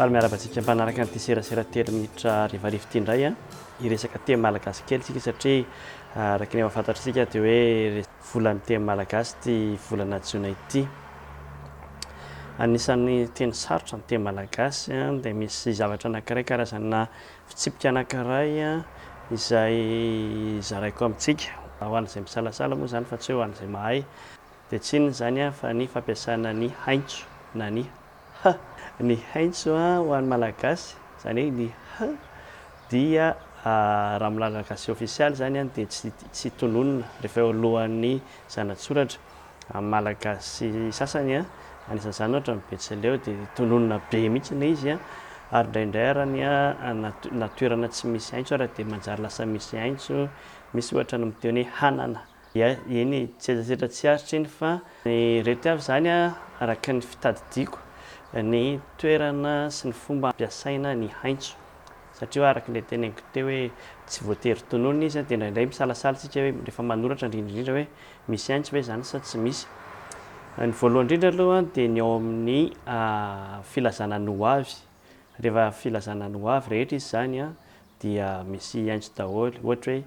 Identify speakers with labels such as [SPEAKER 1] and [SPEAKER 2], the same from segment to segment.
[SPEAKER 1] Faly miarabantsika mpanaraka ny serasera telo minitra rivarivo ity indray iresaka teny malagasy kely tsika satria araka ny efa fantatritsika dia hoe volan'ny teny malagasy ty volana jona ity. Anisan'ny teny sarotra ny teny malagasy dia misy zavatra anankiray karazana fitsipika anankiray izay zaraiko amintsika ho an'izay misalasala moa zany fa tsy hoe ho an'izay mahay dia tsy inona zany fa ny fampiasana ny haintso na ny h. Ny haintso ho an'ny malagasy zany hoe ny h dia raha amin'ny malagasy ofisialy zany dia tsy tononona rehefa eo alohan'ny zanatsoratra. Amin'ny malagasy sasany anisan'izany ohatra ny Betsileo dia tononona be mihitsy ilay izy ary indraindray ary na toerana tsy misy haintso ary dia manjary lasa misy haintso, misy ohatra ny miteny hoe hanana. Eny tsy azatsitra tsy aritra iny fa reto avy zany araka ny fitadidiako ny toerana sy ny fomba ampiasaina ny haintso satria araka ilay teneniko teo hoe tsy voatery tononona izy dia indraindray misalasala tsika hoe rehefa manoratra indrindra hoe misy haintso ve zany sa tsy misy. Ny voalohany indrindra aloha dia ny ao amin'ny filazana ny ho avy. Rehefa filazana ny ho avy rehetra izy zany dia misy haintso daholo ohatra hoe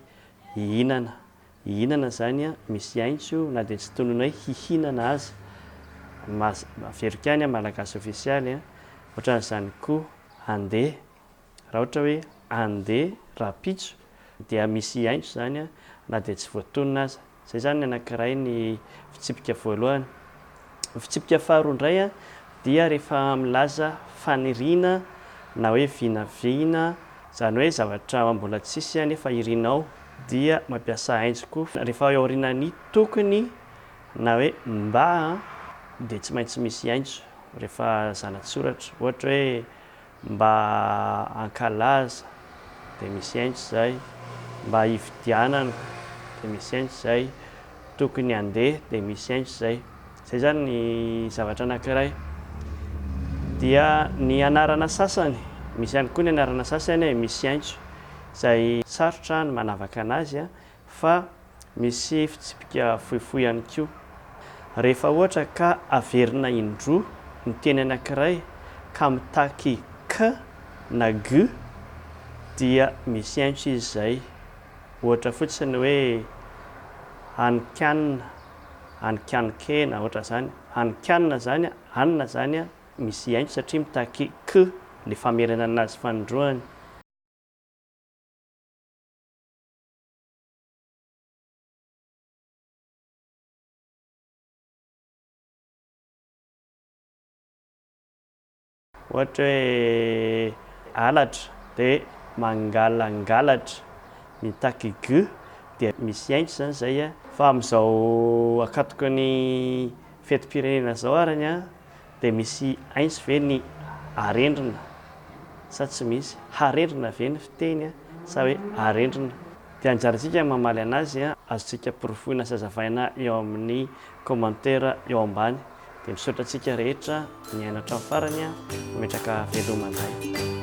[SPEAKER 1] hihinana. Hihinana zany misy haintso na dia tsy tonona hoe hihinana aza. Averiko ihany malagasy ofisialy ohatran'izany koa andeha. Raha ohatra hoe andeha rapitso dia misy haintso zany na dia tsy voatonona aza. Izay zany anankiray ny fitsipika voalohany. Fitsipika faharoa indray dia rehefa milaza faniriana na hoe vinavina zany hoe zavatra mbola tsisy nefa irianao dia mampiasa haintso koa. Rehefa eo aorian'ny tokony na hoe mba dia tsy maintsy misy haintso rehefa zanatsoratra ohatra hoe mba hankalaza dia misy haintso izay, mba hividianana dia misy haintso izay, tokony handeha dia misy haintso izay. Izay zany ny zavatra anankiray. Dia ny anarana sasany, misy ihany koa ny anarana sasany misy haintso izay sarotra ny manavaka anazy fa misy fitsipika fohifohy ihany koa. Rehefa ohatra ka averina indroa ny teny anankiray ka mitaky k na g dia misy haintso izy izay. Ohatra fotsiny hoe hanikanina, hanikanikena ohatra zany. Hanikanina zany, hanina zany misy haintso satria mitaky k ilay famerana anazy fanindroany. Ohatra hoe alatra dia mangalangalatra mitaky g dia misy haintso zany izay fa amin'izao akatoka ny fetim-pirenena izao arany dia misy haintso ve ny harendrina sa tsy misy. Harendrina ve ny fiteny sa hoe harendrina. Dia anjarantsika mamaly anazy azontsika porofoina sy hazavaina eo amin'ny commentaire eo ambany. Dia misaotra antsika rehetra niaina hatramin'ny farany, metraka velomanay.